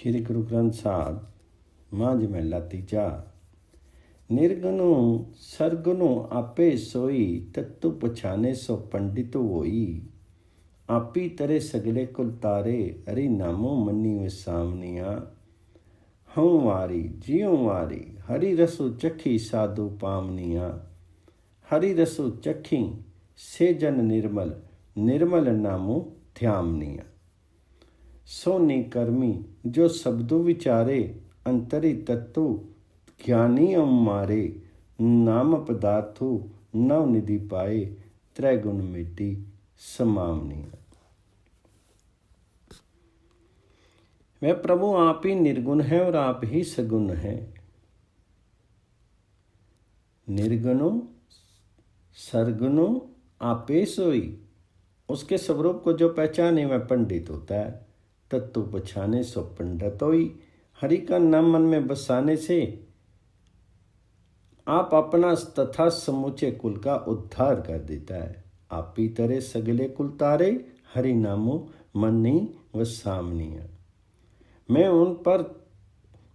श्री गुरु ग्रंथ साहब मांझ महला तीजा। निर्गुणु सरगुणु आपे सोई, तत्तु पछाने सो पंडित होई। आपी तरे सगले कुल तारे, हरि नामो मनी वे सामनिया। हूँ वारी जियो वारी, हरि रसु चखी साधु पामनिया। हरि रसु चखी से जन निर्मल, निर्मल नामो ध्यामनिया। सोनी कर्मी जो शब्दों विचारे, अंतरी तत्व ज्ञानी मारे। नाम पदार्थो नव निधि पाए, त्रैगुण मिट्टी समावनी। वह प्रभु आप ही निर्गुण है और आप ही सगुण है। निर्गुणो सरगुणो आपे सोई, उसके स्वरूप को जो पहचाने वह पंडित होता है। तत्व पछाने सो पंडित होई। हरि का नाम मन में बसाने से आप अपना तथा समूचे कुल का उद्धार कर देता है। आप ही तरह सगले कुल तारे, हरि नामो मनी व सामनिया। मैं उन पर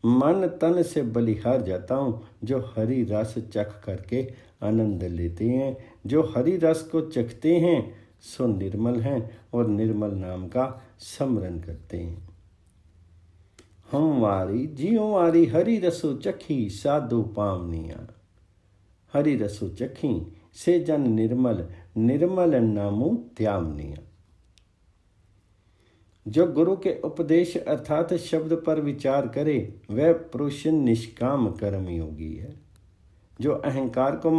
मन तन से बलिहार जाता हूँ जो हरि रस चख करके आनंद लेते हैं। जो हरि रस को चखते हैं सो निर्मल हैं और निर्मल नाम का स्मरण करते हैं। हम वारी जियो वारी, हरि रसु चखी साधु पावनिया। हरि रसु चखी से जन निर्मल, निर्मल नामो त्यामनिया। जो गुरु के उपदेश अर्थात शब्द पर विचार करे वह पुरुष निष्काम कर्म योगी है। जो अहंकार को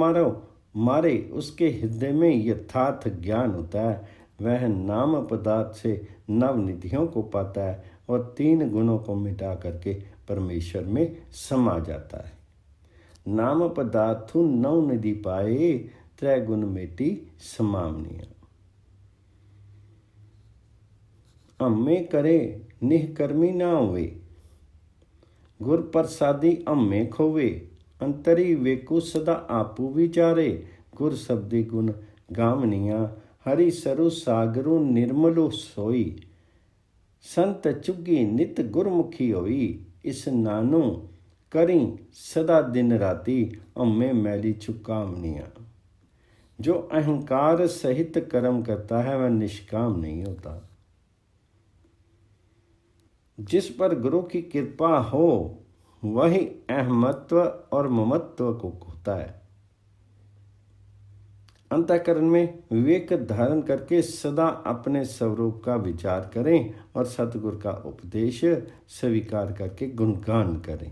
मारे उसके हृदय में यथार्थ ज्ञान होता है। वह नाम पदार्थ से नव निधियों को पाता है और तीन गुणों को मिटा करके परमेश्वर में समा जाता है। नाम पदार्थु नव निधि पाए, त्रैगुण मेटी समावनिया। अम्मे करे निहकर्मी ना होवे, गुर प्रसादी अम्मे खोवे। अंतरी वेकु सदा आपू विचारे, गुर शब्दी गुण गामनिया। हरि सरु सागरु निर्मलो सोई, संत चुगी नित गुरमुखी होई। इस नानु करी सदा दिन राती, अम्मे मैली चुकामनिया। जो अहंकार सहित कर्म करता है वह निष्काम नहीं होता। जिस पर गुरु की कृपा हो वही अहमत्व और ममत्व को होता है। अंतःकरण में विवेक धारण करके सदा अपने स्वरूप का विचार करें और सतगुरु का उपदेश स्वीकार करके गुणगान करें।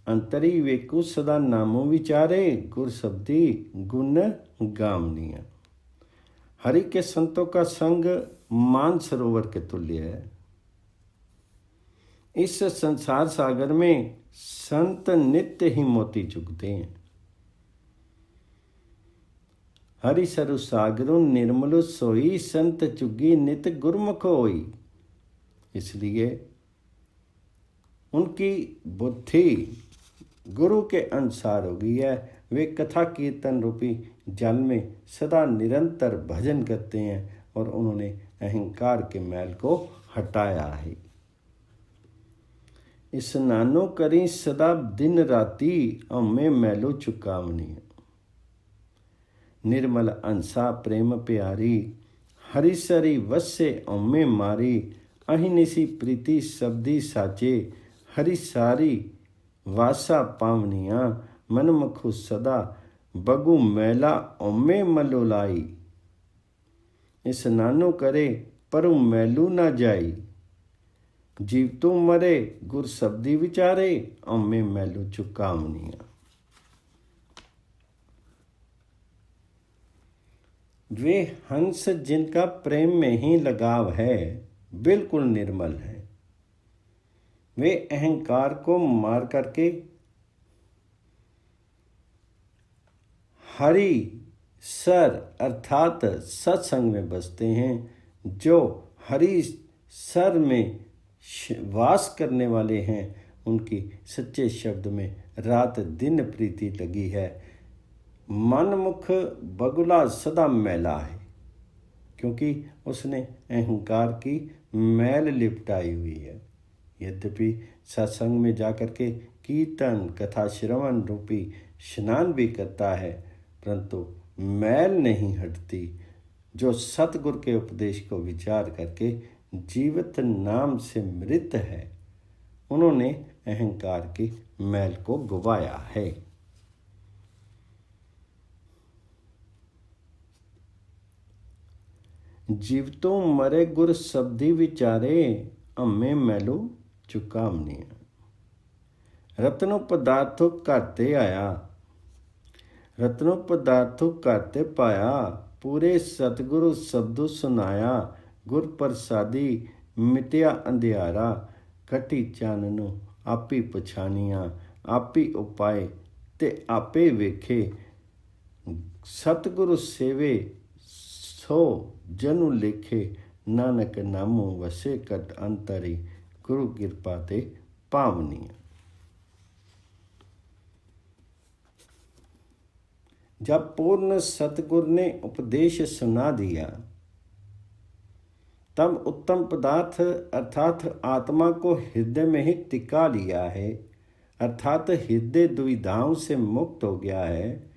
अंतरी विवेकु सदा नामो विचारे, गुर शब्दी गुण गामनिया। हरि के संतों का संग मान सरोवर के तुल्य है। इस संसार सागर में संत नित्य ही मोती चुगते हैं। हरि सरु सागरु निर्मलु सोई, संत चुगी नित गुरमुख होई। इसलिए उनकी बुद्धि गुरु के अनुसार हो गई है। वे कथा कीर्तन रूपी जल में सदा निरंतर भजन करते हैं और उन्होंने अहंकार के मैल को हटाया है। इस नानो करी सदा दिन राती, अम्मे मैलो चुकावनी। निर्मल अंसा प्रेम प्यारी, हरि सरी वसे अम्मे मारी। अहिनिसी प्रीति शब्दी साचे, हरि सारी वासा पावनिया। मन मखु सदा बगु मैला, अम्मे मलोलाई। इस नानो करे परु मैलू ना जाई। जीव तू मरे गुर शब्दी विचारे, अम्मे मैलू चुकावनिया। वे हंस जिनका प्रेम में ही लगाव है बिल्कुल निर्मल है। वे अहंकार को मार करके हरि सर अर्थात सत्संग में बसते हैं। जो हरि सर में वास करने वाले हैं उनकी सच्चे शब्द में रात दिन प्रीति लगी है। मनमुख बगुला सदा मैला है क्योंकि उसने अहंकार की मैल लिपटाई हुई है। यद्यपि सत्संग में जाकर के कीर्तन कथा श्रवण रूपी स्नान भी करता है, परंतु मैल नहीं हटती। जो सतगुरु के उपदेश को विचार करके जीवित नाम से मृत है, उन्होंने अहंकार की मैल को गवाया है। जीवतों मरे गुर शब्दी विचारे, अम्मे मैलो चुकामनी। रत्नों पदार्थों करते आया, रत्नों पदार्थों करते पाया, पूरे सतगुरु शब्दों सुनाया, गुर प्रसादी मिटिया अंधियारा, कटी चाननो आपी पछानिया, आपी उपाय ते आपे वेखे, सतगुरु सेवे सो जनु लेखे, नानक नामो वसे कट अंतरी, गुरु कृपा ते पावनी। जब पूर्ण सतगुरु ने उपदेश सुना दिया, तब उत्तम पदार्थ अर्थात आत्मा को हृदय में ही टिका लिया है, अर्थात हृदय दुविधाओं से मुक्त हो गया है।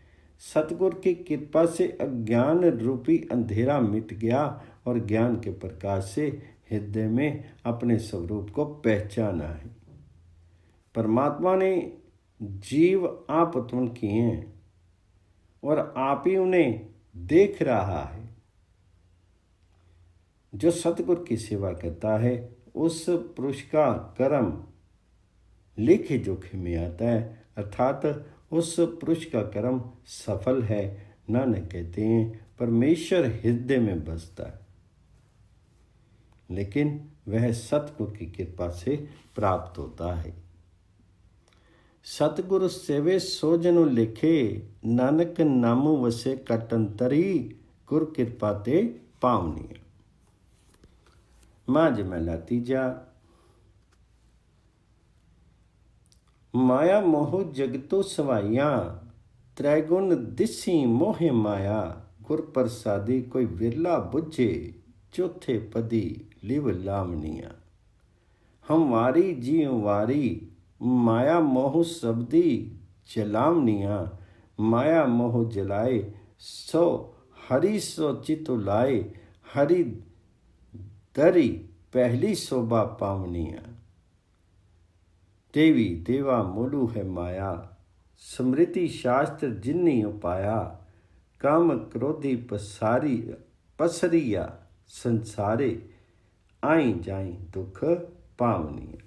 सतगुरु की कृपा से अज्ञान रूपी अंधेरा मिट गया और ज्ञान के प्रकाश से हृदय में अपने स्वरूप को पहचाना है। परमात्मा ने जीव आप उत्पन्न किए हैं और आप ही उन्हें देख रहा है। जो सतगुरु की सेवा करता है, उस पुरुष का कर्म लेखे जोखे में आता है, अर्थात उस पुरुष का कर्म सफल है। नानक कहते हैं परमेश्वर हृदय में बसता है, लेकिन वह सतगुरु की कृपा से प्राप्त होता है। सतगुरु सेवे सो जनु लिखे, नानक नामो वसे कटंतरी, गुर कृपा ते पावनी। माज महला तीजा। माया मोह जगतो सवाइया, त्रैगुण दिसी मोहे माया, गुर प्रसादी कोई विरला बुझे, चौथे पदी लिव लामनिया। हम वारी जी वारी, माया मोह शब्दी जलामनिया, माया मोह जलाए सो हरि सो चितु लाए, हरि दरी पहली शोभा पावनिया। देवी देवा मोलू है माया, स्मृति शास्त्र जिन्नी उपाया, काम क्रोधी पसारी पसरिया, संसारे आई जाई दुख पावनी।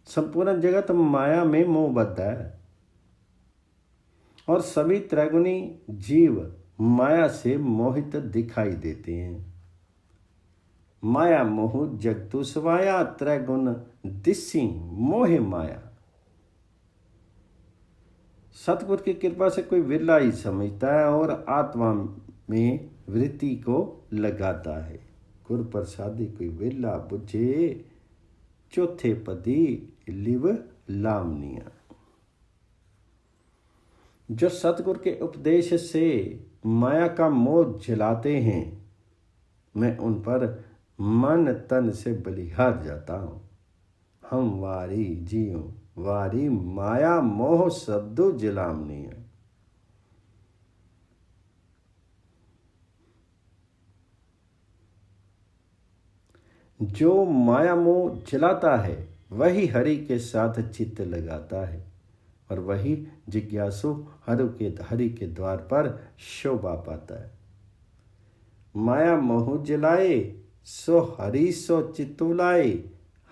संपूर्ण जगत माया में मोहबद्ध है और सभी त्रैगुणी जीव माया से मोहित दिखाई देते हैं। माया मोह जगतु सवाया, त्रैगुण दिसी मोहे माया। सतगुरु की कृपा से कोई विरला ही समझता है और आत्मा में वृत्ति को लगाता है। गुरु प्रसादी कोई विरला बुझे, चौथे पदी लिव लामनिया। जो सतगुरु के उपदेश से माया का मोह जलाते हैं, मैं उन पर मन तन से बलिहार जाता हूँ। हम वारी जियो वारी, माया मोह शब्दो जलामनिया। जो माया मोह जलाता है, वही हरि के साथ चित्त लगाता है और वही जिज्ञासु हरि के द्वार पर शोभा पाता है। माया मोह जलाए सो हरि सो चित्तु लाए,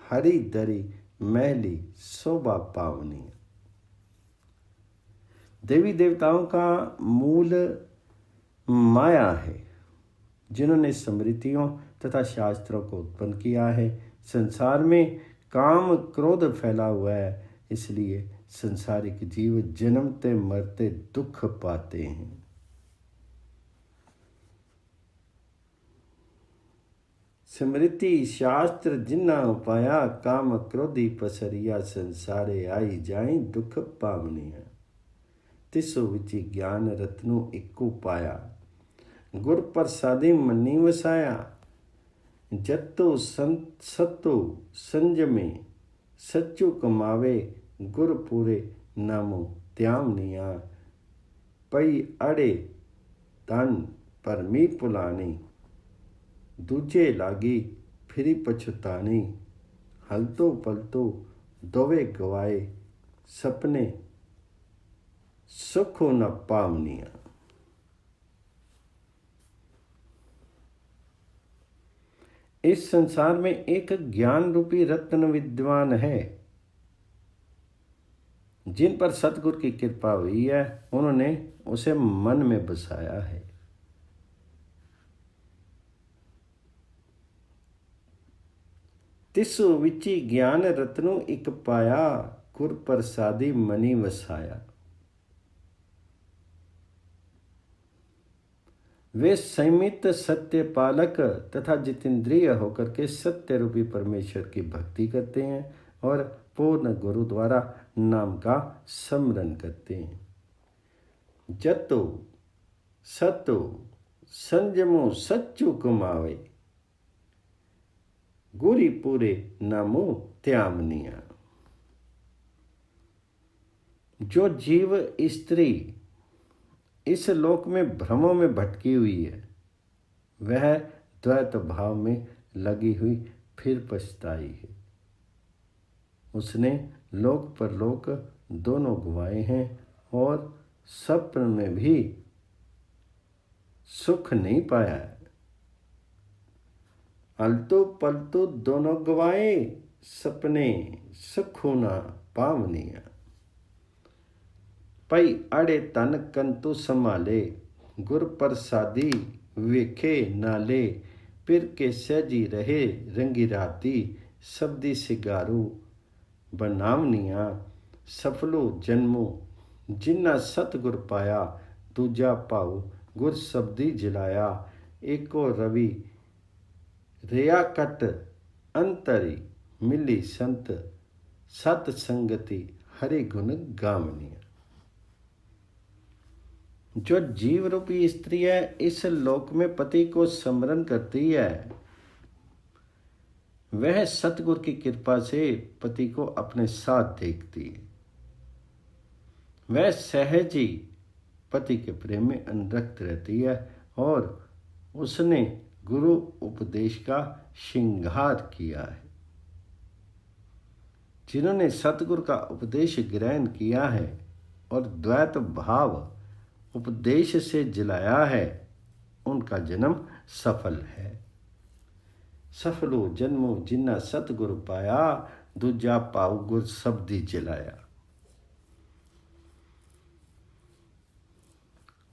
हरि दरी महली शोभा पावनी। देवी देवताओं का मूल माया है, जिन्होंने स्मृतियों तथा शास्त्रों को उत्पन्न किया है। संसार में काम क्रोध फैला हुआ है, इसलिए संसारिक जीव जन्मते मरते दुख पाते हैं। स्मृति शास्त्र जिन्ना उपाया, काम क्रोधी पसरिया, संसारे आई जाई दुख पावनिया। तिसो विचि ज्ञान रत्नु इक्कू पाया, गुर प्रसादी मन्नी वसाया। जत्तो सत्तो संजमे सच्चो कमावे गुरपुरे नामो त्यामनिया पई अड़े तन परमी पुलानी दूजे लागी फिरी पछतानी हलतो पलतो दोवे गवाए सपने सुखो न पावनिया। इस संसार में एक ज्ञान रूपी रत्न विद्वान है। जिन पर सतगुरु की कृपा हुई है उन्होंने उसे मन में बसाया है। तिसु विची ज्ञान रत्नु इक पाया गुर प्रसादी मनी वसाया। वे संयमित सत्य पालक तथा जितेंद्रिय होकर के सत्य रूपी परमेश्वर की भक्ति करते हैं और पूर्ण गुरु द्वारा नाम का स्मरण करते हैं। जतो सतो संजमो सच्चु कमावे गुरी पूरे नामो त्यामनिया। जो जीव स्त्री इस लोक में भ्रमों में भटकी हुई है वह द्वैत भाव में लगी हुई फिर पछताई है। उसने लोक परलोक दोनों गंवाए हैं और स्वप्न में भी सुख नहीं पाया है। अलतू पलतू दोनों गवाए सपने सुखो ना पावनिया। पई अड़े तन कंतु संभाले गुर प्रसादी वेखे नाले पिर के सहजी रहे रंगी राती शब्दी सिगारू बनावनिया। सफलो जन्मो जिन्ना सतगुर पाया दूजा पाऊ गुर शब्दी जिलाया। एको रवि रिया कट अंतरी मिली संत सत संगति हरि गुण गावनिया। जो जीव रूपी स्त्री है इस लोक में पति को स्मरण करती है वह सतगुरु की कृपा से पति को अपने साथ देखती है। वह सहज ही पति के प्रेम में अनुरक्त रहती है और उसने गुरु उपदेश का श्रृंगार किया है। जिन्होंने सतगुरु का उपदेश ग्रहण किया है और द्वैत भाव उपदेश से जिलाया है उनका जन्म सफल है। सफलो जन्मो जिन्ना सतगुरु पाया दूजा पाऊ गुर शब्दी जिलाया।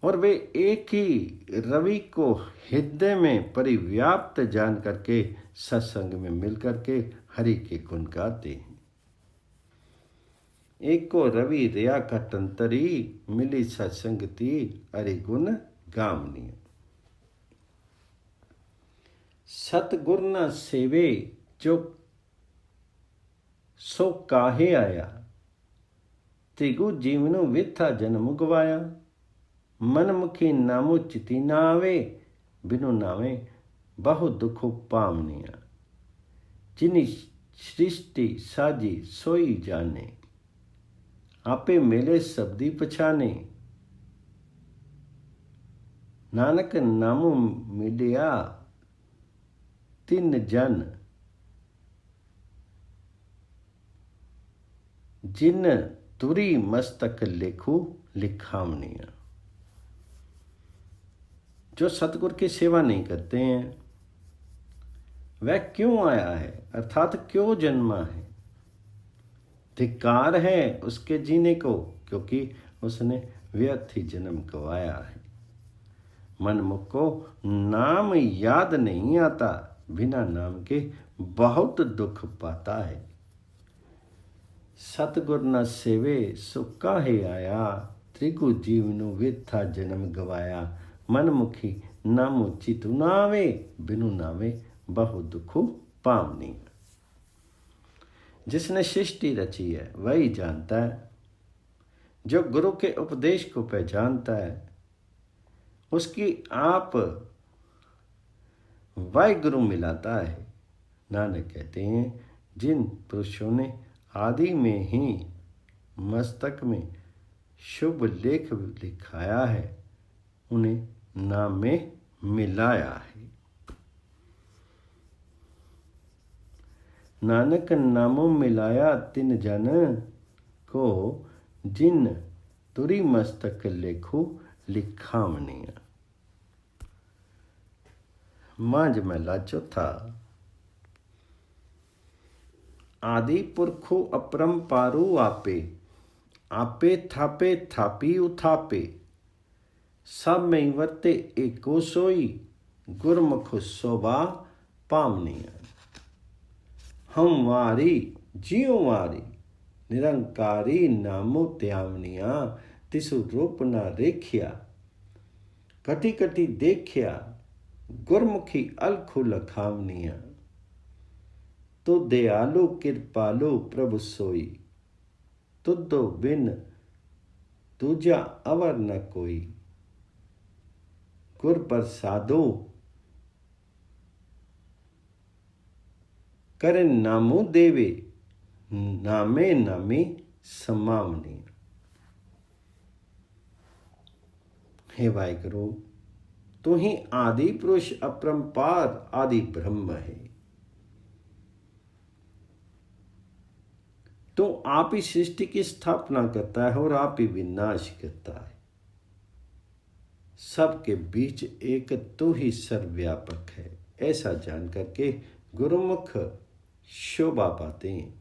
और वे एक ही रवि को हृदय में परिव्याप्त जान करके सत्संग में मिल करके हरि के गुण गाते हैं। एक को रवि रिया कटंतरी मिली सत्संगति हरि गुण गावनी। सतगुर न सेवे जो सो काहे आया त्रिगु जीवनु विथा जन्म गवाया। मनमुखी नामो चिति ना आवे बिनु नावे बहु दुखो पावनिया। जिनी सृष्टि साजी सोई जाने आपे मेले शब्दी पछाने। नानक नामो मिलिया तिन जन जिन तुरी मस्तक लेखू लिखावनिया। जो सतगुरु की सेवा नहीं करते हैं वह क्यों आया है अर्थात क्यों जन्मा है। धिक्कार है उसके जीने को क्योंकि उसने व्यर्थ ही जन्म गवाया है। मनमुख को नाम याद नहीं आता बिना नाम के बहुत दुख पाता है। सतगुर न सेवे सो काहे आया त्रिगु जीवनु विथा जन्म गवाया। मनमुखी नामो चितु नावे बिनु नावे बहु दुखु पावनी। जिसने सृष्टि रची है वही जानता है। जो गुरु के उपदेश को पहचानता है उसकी आप वाहिगुरु मिलाता है। नानक कहते हैं, जिन पुरुषों ने आदि में ही मस्तक में शुभ लेख लिखाया है, उन्हें नाम में मिलाया है। नानक नामो मिलाया तिन जन को, जिन तुरी मस्तक लेखो लिखावनिया। मांझ महला चौथा। आदि पुरखो अपरंपारु आपे, आपे थापे थापी उथापे। सब में वर्ते एको सोई, गुरमुख शोभा पावनिया। हम वारी जियो वारी, निरंकारी नामो त्यावनिया। तिसु रूप न रेखिया, कटी कटी देखिया। गुरमुखी अलखु लखावनिया। तो दयालु कृपालु प्रभु सोई, तुदो बिन दूजा अवर न कोई। गुर प्रसादो करे नामो देवे, नामे नामे समावनी। हे वाहिगुरु, तू ही आदि पुरुष अपरंपार आदि ब्रह्म है। तो आप ही सृष्टि की स्थापना करता है और आप ही विनाश करता है। सबके बीच एक तू ही सर्वव्यापक है, ऐसा जान करके गुरुमुख शोभा पाते हैं।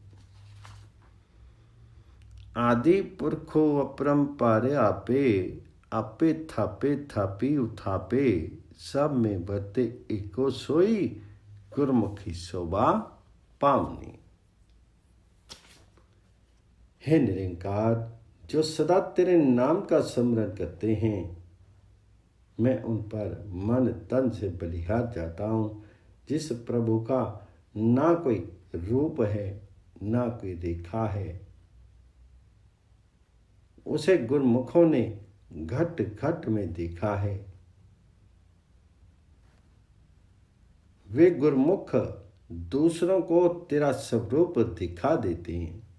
आदि पुरखो अपरंपार आपे, आपे थापे थापी उथापे। सब में बरते एको सोई, गुरमुखी शोभा पावनी। हे निरंकार, जो सदा तेरे नाम का स्मरण करते हैं, मैं उन पर मन तन से बलिहार जाता हूँ। जिस प्रभु का ना कोई रूप है, ना कोई रेखा है, उसे गुरमुखों ने घट घट में देखा है। वे गुरमुख दूसरों को तेरा स्वरूप दिखा देते हैं।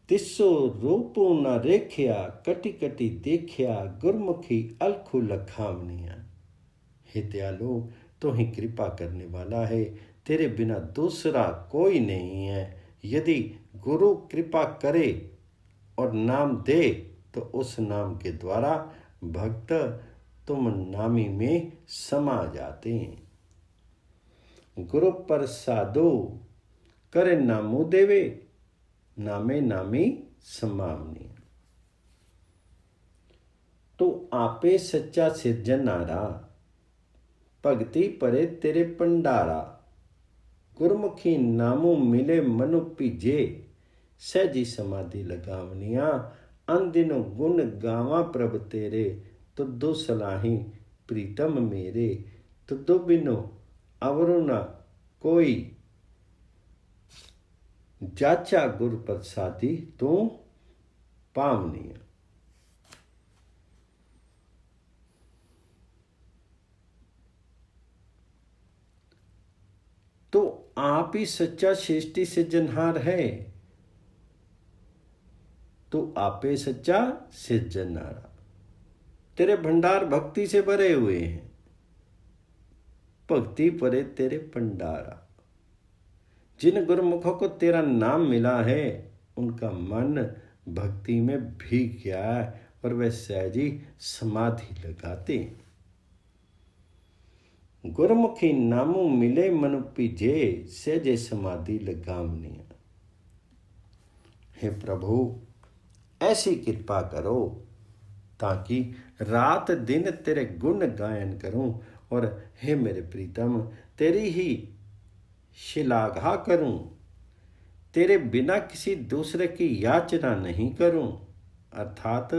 तिसो रूपो न रेखिया, कटी कटी देखिया। गुरमुखी अलखु लखावनिया। हे दयालु, तो ही कृपा करने वाला है, तेरे बिना दूसरा कोई नहीं है। यदि गुरु कृपा करे और नाम दे, तो उस नाम के द्वारा भक्त तुम नामी में समा जाते हैं। गुरु प्रसादो करे नामो देवे, नामे नामी समावनी। तो आपे सच्चा सिरजनारा, भगति परे तेरे पंडारा। गुरमुखी नामों मिले मनु पीजे, सहजी समाधि लगावनिया। अन दिनों गुण गावा प्रभ तेरे, तुदो सलाही प्रीतम मेरे। तुदो बिनो अवरु न कोई, जाचा गुर प्रसादी तू पावनिया। तो आप ही सच्चा सृष्टि सिरजनहार है। तो आपे सच्चा सिरजनहारा। तेरे भंडार भक्ति से भरे हुए हैं। भक्ति परे तेरे भंडारा। जिन गुरुमुखों को तेरा नाम मिला है, उनका मन भक्ति में भीग गया है और वह सहजी समाधि लगाते हैं। गुरमुखी नामों मिले मनु पीजे, सहजे समाधि लगावनिया। हे प्रभु, ऐसी कृपा करो ताकि रात दिन तेरे गुण गायन करूं, और हे मेरे प्रीतम, तेरी ही श्लाघा करूं। तेरे बिना किसी दूसरे की याचना नहीं करूं, अर्थात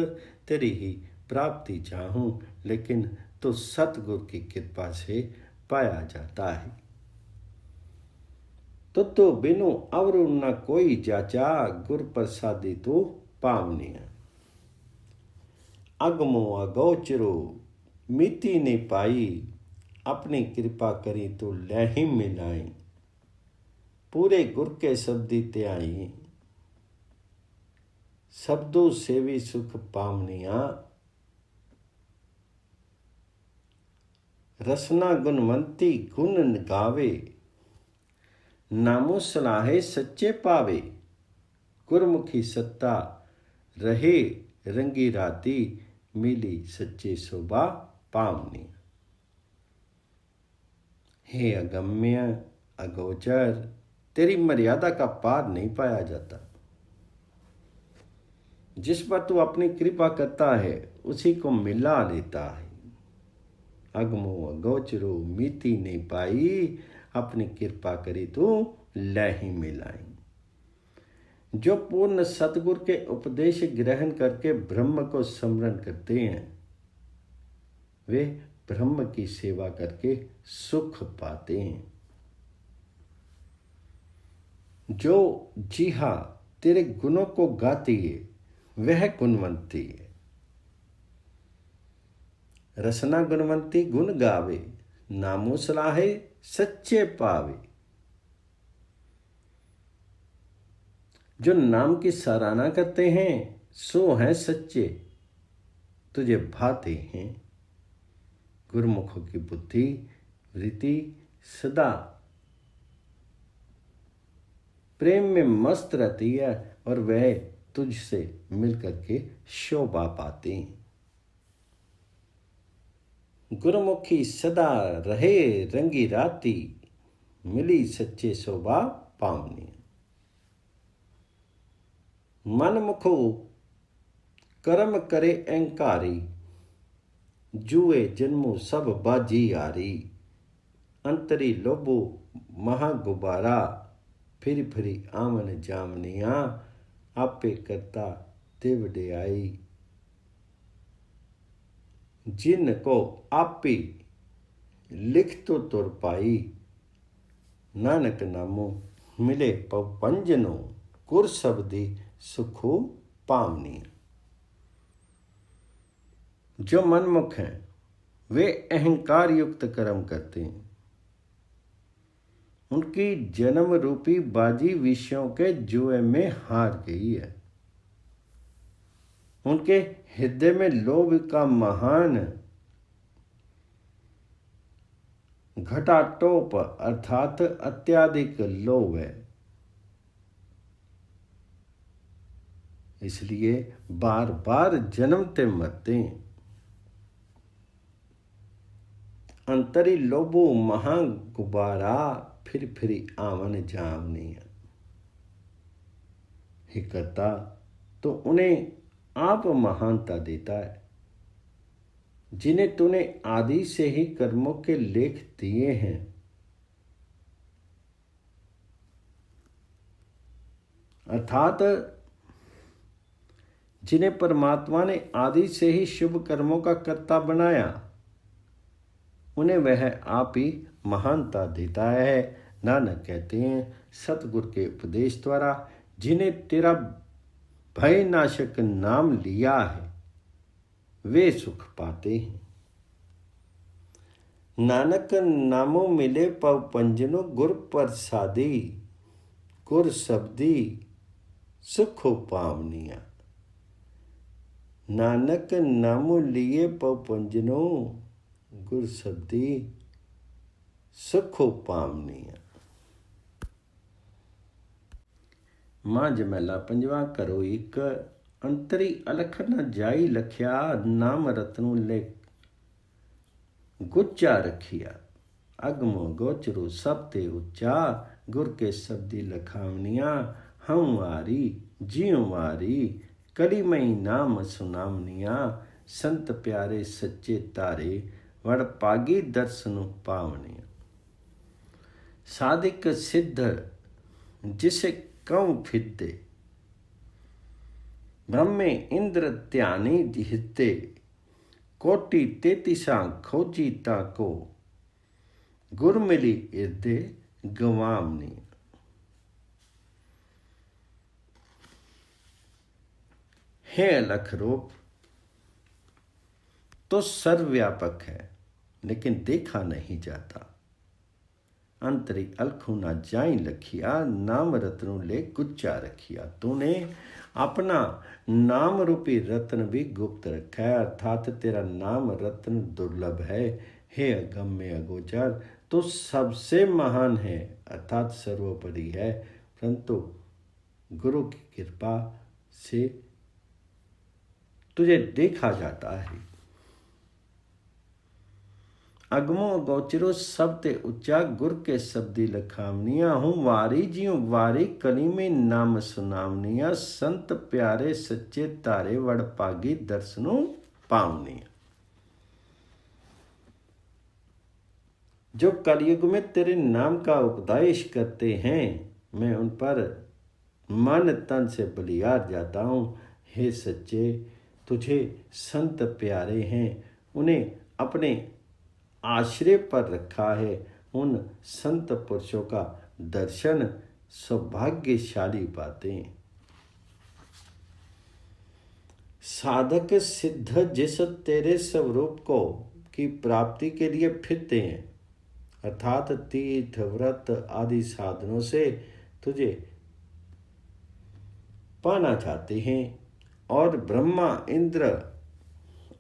तेरी ही प्राप्ति चाहूं। लेकिन तो सतगुरु की कृपा से पाया जाता है। तो बिनु अवरु न कोई जाचा, गुर प्रसादी तो पावनिया। अगमो अगोचरो मिति नहीं पाई, अपनी कृपा करी तो लही मिलाई। पूरे गुर के शब्दी ते आई, शब्दों सेवी सुख पावनिया। रसना गुणवंती गुण गावे, नामो सलाहे सच्चे पावे। गुरमुखी सत्ता रहे रंगी राती, मिली सच्चे शोभा पावनी। हे अगम्य अगोचर, तेरी मर्यादा का पार नहीं पाया जाता। जिस पर तू अपनी कृपा करता है उसी को मिला लेता है। अगमो अगोचरो मिति नहीं पाई, अपनी कृपा करी तू लही मिलाई। जो पूर्ण सतगुरु के उपदेश ग्रहण करके ब्रह्म को स्मरण करते हैं, वे ब्रह्म की सेवा करके सुख पाते हैं। जो जी हाँ तेरे गुणों को गाती है, वह गुणवंती है। रसना गुणवंती गुण गावे, नामो सलाहे सच्चे पावे। जो नाम की सराहना करते हैं सो हैं सच्चे, तुझे भाते हैं। गुरुमुखों की बुद्धि वृत्ति सदा प्रेम में मस्त रहती है और वह तुझसे मिलकर के शोभा पाते हैं। गुरुमुखी सदा रहे रंगी राती, मिली सच्चे शोभा पावनी। मन मुखो कर्म करे अहंकारी, जुए जन्मो सब बाजी आरी। अंतरी लोभो महागुबारा, फिर फिरी आवन जामनिया। आपे करता तिवड़े आई, जिनको आपी लिख तो तुर पाई। नानक नामो मिले पवंजनो, गुर शब्दी सुखो पावनी। जो मनमुख हैं वे अहंकार युक्त कर्म करते हैं। उनकी जन्म रूपी बाजी विषयों के जुए में हार गई है। उनके हृदय में लोभ का महान घटाटोप अर्थात अत्याधिक लोभ है। इसलिए बार बार जन्मते मरते हैं। अंतरी लोभो महा गुबारा, फिर फिरी आवन जामनिया। हे करता तो उन्हें आप महानता देता है, जिन्हें तूने आदि से ही कर्मों के लेख दिए हैं। अर्थात जिन्हें परमात्मा ने आदि से ही शुभ कर्मों का कर्ता बनाया, उन्हें वह आप ही महानता देता है। नानक कहते हैं, सतगुरु के उपदेश द्वारा जिन्हें तेरा भय नाशक नाम लिया है, वे सुख पाते हैं। नानक नामों मिले पव पंजनो, गुर प्रसादी गुर शब्दी सुख पावनिया। नानक नामो लिए पव पंजनो, गुर शब्दी सुख पावनिया। मां जमैला पंजवा करो एक, अंतरी अलख न जाई लखिया। नाम रत्नु ले गुच्चा रखिया, अगमो गोचरो सब ते उच्चा। गुर के शब्दी लखावनिया, हम वारी जियो वारी। कलीमई नाम सुनावनिया, संत प्यारे सच्चे तारे। वड़ पागी दर्शन पावनिया। साधिक सिद्ध जिसे कौं फिरते, ब्रह्मे इंद्र त्यानी जिहते। कोटि तेतीसा खोजी ताको, गुर मिली इर्दे गवामनी। हे अलख रूप, तो सर्वव्यापक है, लेकिन देखा नहीं जाता। अंतरी अलखू ना जाई लखिया, नाम रत्नु ले गुच्चा रखिया। तूने अपना नाम रूपी रत्न भी गुप्त रखा है, अर्थात तेरा नाम रत्न दुर्लभ है। हे अगम्य अगोचर, तो सबसे महान है, अर्थात सर्वोपरि है, परंतु गुरु की कृपा से तुझे देखा जाता है। अगमो गोचरो सब ते उच्चा, गुर के शब्दी लखावनिया। हूँ वारी जियो वारी कली में नाम सुनावनिया, संत प्यारे सच्चे तारे वड़ पागी दर्शनो पावनिया। जो कलयुग में तेरे नाम का उपदेश करते हैं, मैं उन पर मन तन से बलिहार जाता हूँ। हे सच्चे, तुझे संत प्यारे हैं, उन्हें अपने आश्रय पर रखा है। उन संत पुरुषों का दर्शन सौभाग्यशाली पाते। साधक सिद्ध जिस तेरे स्वरूप को की प्राप्ति के लिए फिरते हैं, अर्थात तीर्थ व्रत आदि साधनों से तुझे पाना चाहते हैं, और ब्रह्मा इंद्र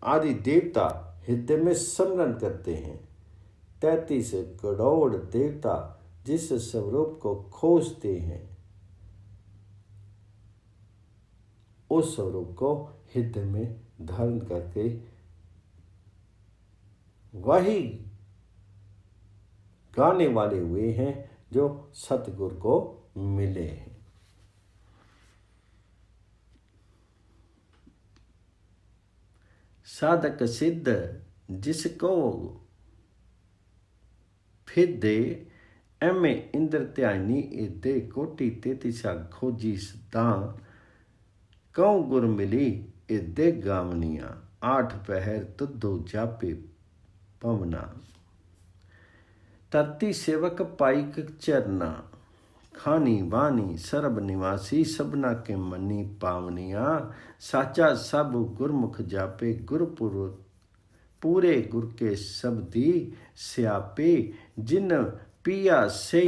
आदि देवता हृदय में स्मरण करते हैं। 33 करोड़ देवता जिस स्वरूप को खोजते हैं, उस स्वरूप को हृदय में धारण करके वही गाने वाले हुए हैं जो सतगुरु को मिले हैं। साधक सिद्ध जिसको फिर दे, एमे इंद्र त्यानी इदे कोटि 33 खोजी सदा, कौ गुर मिली इदे गावनिया, 8 पहर तुदो जापे पवना। तरती सेवक पाइक चरना, खानी वानी सरब निवासी, सबना के मनी पावनिया। साचा सब गुरमुख जापे, गुरपुर पूरे गुर के शब्दी स्यापे, जिन पिया से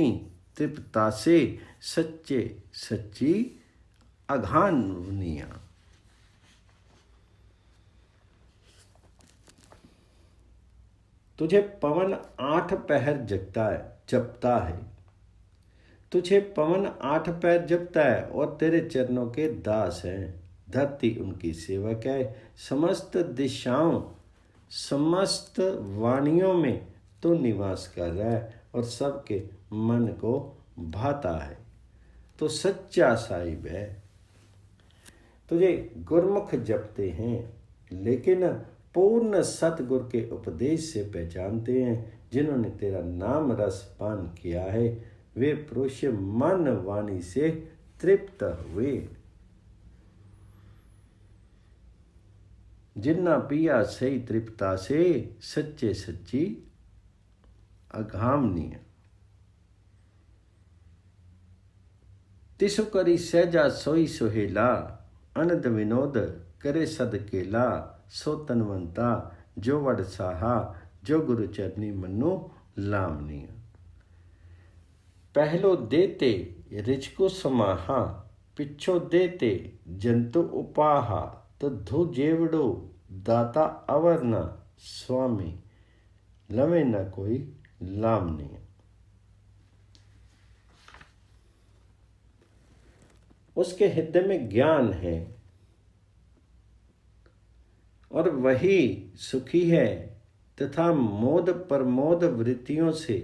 तृप्ता से, सच्चे सच्ची अघानिया। तुझे पवन 8 पहर जपता है, तुझे पवन 8 पैर जपता है, और तेरे चरणों के दास हैं। धरती उनकी सेवक है, समस्त दिशाओं समस्त वाणियों में तो निवास कर रहा है, और सबके मन को भाता है। तो सच्चा साहिब है। तुझे गुरमुख जपते हैं, लेकिन पूर्ण सतगुर के उपदेश से पहचानते हैं। जिन्होंने तेरा नाम रस पान किया है, वे पुरुष मन वाणी से तृप्त हुए। जिन्ना पिया सही तृप्ता से, सच्चे सच्ची अघामनीय। तिसु करी सहजा सोई सुहेला, अनद विनोद करे सदकेला। सो तनवंता जो वड साहा, जो गुरु चरनी मनु लामनिया। पहलो देते रिचको समाहा, पिछो देते जंतु उपाहा। तो धु जेवड़ो दाता अवरना, स्वामी लवे न कोई लामनी। उसके हृदय में ज्ञान है, और वही सुखी है, तथा मोद प्रमोद वृत्तियों से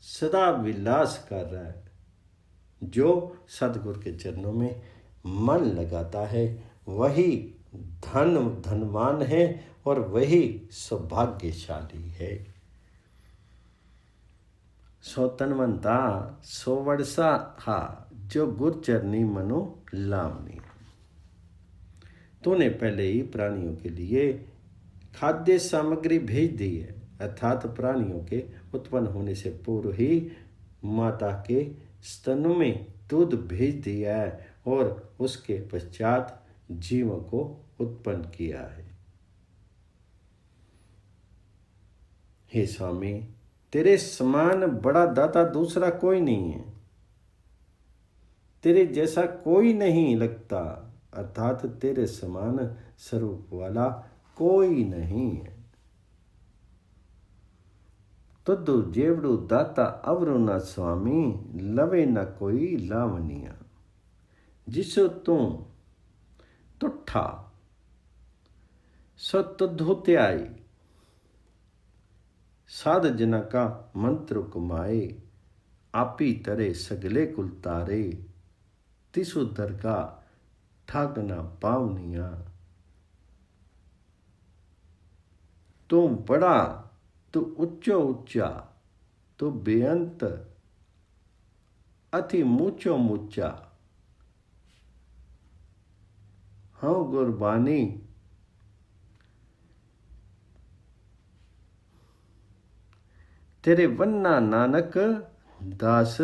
सदा विलास कर रहा है। जो सतगुरु के चरणों में मन लगाता है, वही धनवान है, और वही सौभाग्यशाली है। सो तनवंता सो वड़सा हा, जो गुर चरनी मनो लावनी। तूने पहले ही प्राणियों के लिए खाद्य सामग्री भेज दी है, अर्थात प्राणियों के उत्पन्न होने से पूर्व ही माता के स्तनों में दूध भेज दिया है, और उसके पश्चात जीवों को उत्पन्न किया है। हे स्वामी, तेरे समान बड़ा दाता दूसरा कोई नहीं है, तेरे जैसा कोई नहीं लगता, अर्थात तेरे समान स्वरूप वाला कोई नहीं है। तद्दु जेवड़ू दाता अवरु न स्वामी, लवे न कोई लावनिया। जिसो तू तुठा सो तुधुत्याई, साध जना का मंत्र कुमाए, आपी तरे सगले कुल तारे, तिसु दरगा ठाकना पावनिया। तू बड़ा, तू उच्चो उच्चा, तू बेअंत अति मूचो मूचा। हाँ गुरबानी तेरे वन्ना नानक दास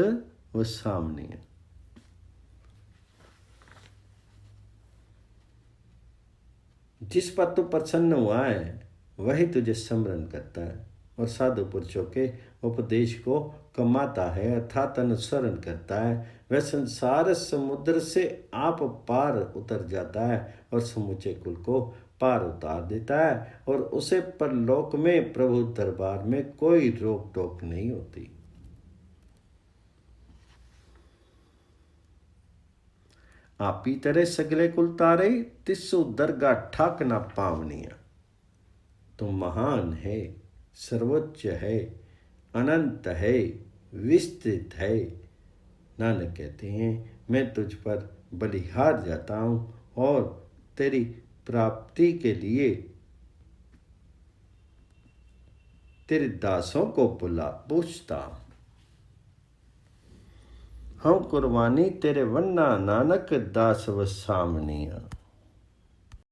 व सामने। जिस पर तू प्रसन्न हुआ है वही तुझे स्मरण करता है और साधु पुरुषों के उपदेश को कमाता है, अर्थात अनुसरण करता है। वह संसार समुद्र से आप पार उतर जाता है और समूचे कुल को पार उतार देता है, और उसे परलोक में प्रभु दरबार में कोई रोक टोक नहीं होती। आपी तरह सगले कुल तारे, तिस्सु दरगाह ठाक ना पावनिया। तुम महान है, सर्वोच्च है, अनंत है, विस्तृत है। नानक कहते हैं, मैं तुझ पर बलिहार जाता हूँ और तेरी प्राप्ति के लिए तेरे दासों को पूछता हूँ। हम कुर्बानी तेरे वन्ना नानक दास व सामनिया।